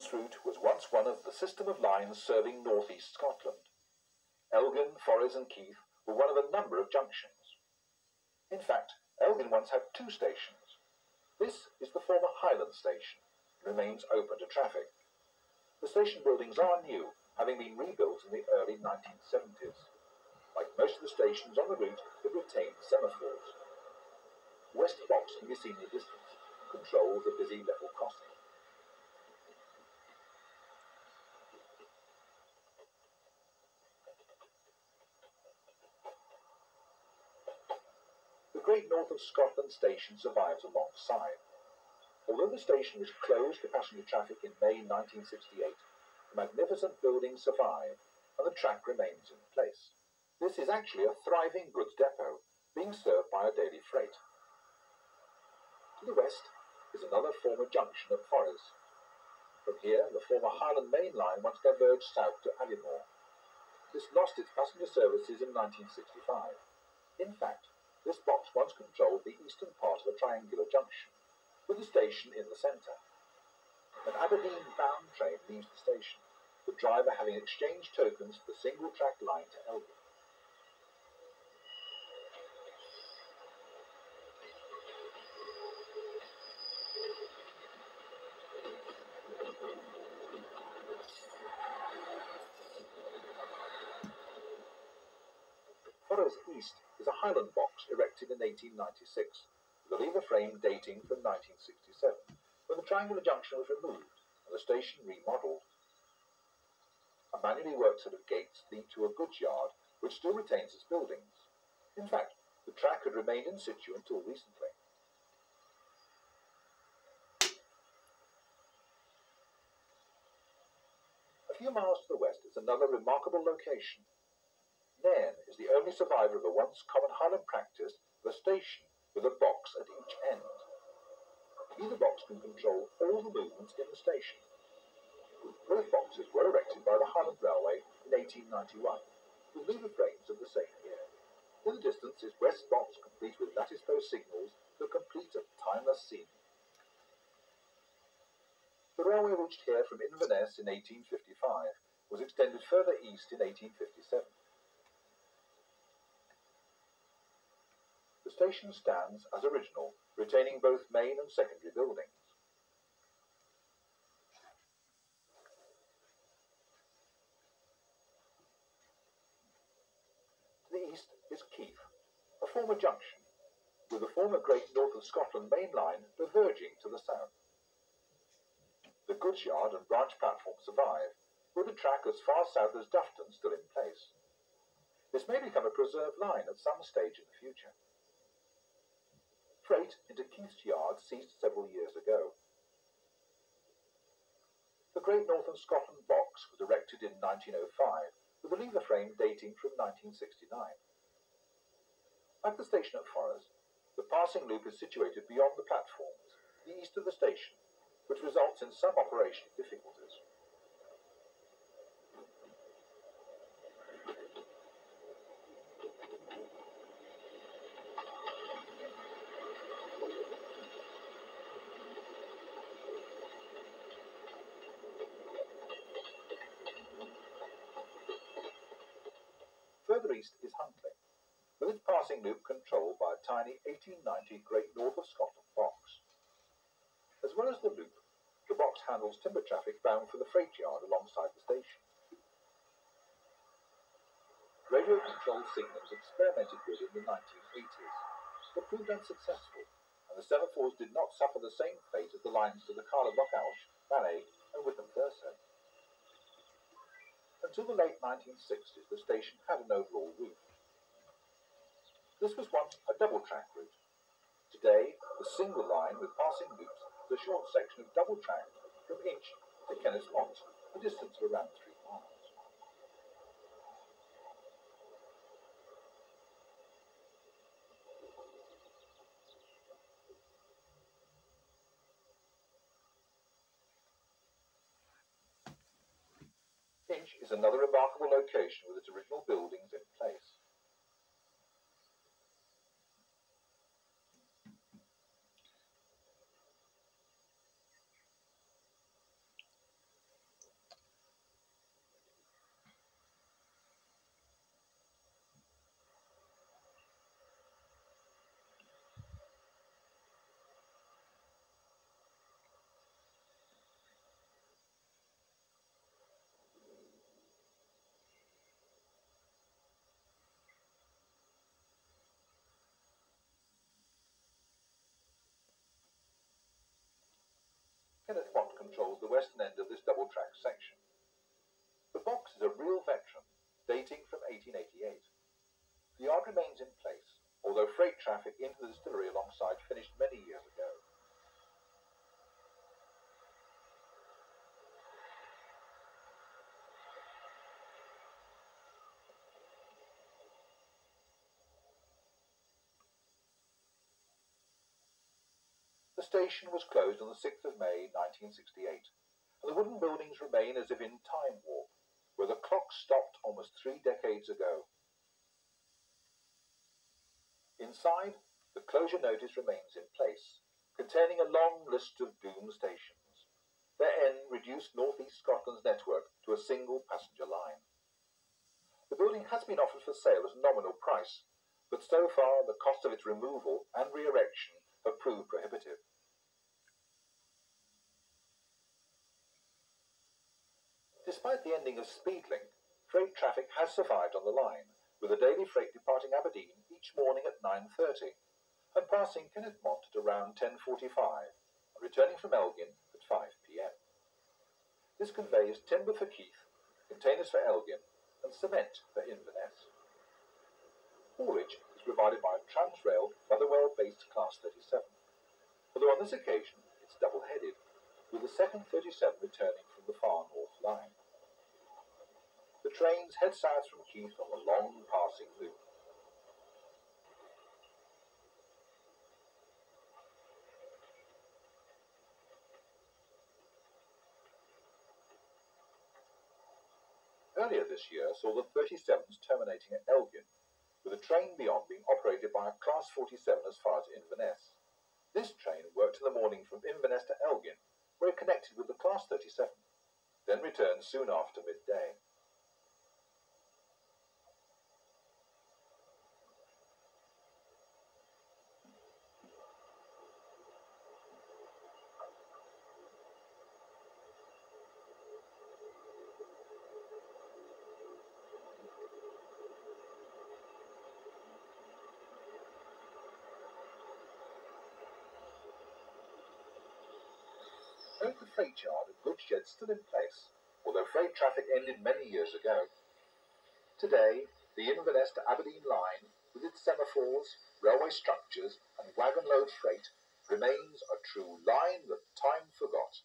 This route was once one of the system of lines serving northeast Scotland. Elgin, Forres and Keith were one of a number of junctions. In fact, Elgin once had 2 stations. This is the former Highland station, and remains open to traffic. The station buildings are new, having been rebuilt in the early 1970s. Like most of the stations on the route, it retained semaphores. West Box can be seen in the distance, and controls a busy level crossing. The Great North of Scotland station survives alongside. Although the station was closed to passenger traffic in May 1968, the magnificent buildings survive, and the track remains in place. This is actually a thriving goods depot, being served by a daily freight. To the west is another former junction at Forres. From here, the former Highland Main Line once diverged south to Aviemore. This lost its passenger services in 1965. In fact, this box once controlled the eastern part of a triangular junction, with the station in the centre. An Aberdeen-bound train leaves the station, the driver having exchanged tokens for the single-track line to Elgin. Forres East is a Highland box erected in 1896, with a lever frame dating from 1967, when the triangular junction was removed and the station remodelled. A manually worked set of gates lead to a goods yard, which still retains its buildings. In fact, the track had remained in situ until recently. A few miles to the west is another remarkable location. Nairn is the only survivor of a once common Highland practice of a station with a box at each end. Either box can control all the movements in the station. Both boxes were erected by the Highland Railway in 1891, with lever frames of the same year. In the distance is West Box, complete with lattice post signals that complete a timeless scene. The railway reached here from Inverness in 1855, was extended further east in 1857. The station stands as original, retaining both main and secondary buildings. To the east is Keith, a former junction, with the former Great North of Scotland main line diverging to the south. The goods yard and branch platform survive, with the track as far south as Dufton still in place. This may become a preserved line at some stage in the future. Freight into Keith's yard ceased several years ago. The Great North of Scotland box was erected in 1905, with a lever frame dating from 1969. Like the station at Forres, the passing loop is situated beyond the platforms, to the east of the station, which results in some operational difficulties. Further east is Huntly, with its passing loop controlled by a tiny 1890 Great North of Scotland box. As well as the loop, the box handles timber traffic bound for the freight yard alongside the station. Radio-controlled signals experimented with in the 1980s, but proved unsuccessful, and the semaphores did not suffer the same fate as the lines to the Carla Lochaush, Ballet, and Witham Thurso. Until the late 1960s, the station had an overall route. This was once a double-track route. Today, the single line with passing loops is a short section of double track from Inch to Kennismont, a distance of around 3 miles. Inch is another remarkable location with its original buildings in place. controls the western end of this double-track section. The box is a real veteran, dating from 1888. The yard remains in place, although freight traffic into the distillery alongside finished many years ago. The station was closed on the 6th of May 1968, and the wooden buildings remain as if in time warp, where the clock stopped almost 3 decades ago. Inside, the closure notice remains in place, containing a long list of doomed stations. Their end reduced North East Scotland's network to a single passenger line. The building has been offered for sale at a nominal price, but so far the cost of its removal and re-erection have proved prohibitive. Despite the ending of Speedlink, freight traffic has survived on the line, with a daily freight departing Aberdeen each morning at 9:30 and passing Kinnethmont at around 10:45 and returning from Elgin at 5 p.m. This conveys timber for Keith, containers for Elgin and cement for Inverness. Haulage is provided by a Transrail Motherwell-based Class 37, although on this occasion it's double-headed, with the second 37 returning from the far north line. The trains head south from Keith on the long passing loop. Earlier this year saw the 37s terminating at Elgin, with a train beyond being operated by a Class 47 as far as Inverness. This train worked in the morning from Inverness to Elgin, where it connected with the Class 37, then returned soon after midday. Note the freight yard and goods shed still in place, although freight traffic ended many years ago. Today, the Inverness to Aberdeen line, with its semaphores, railway structures and wagon load freight, remains a true line that time forgot.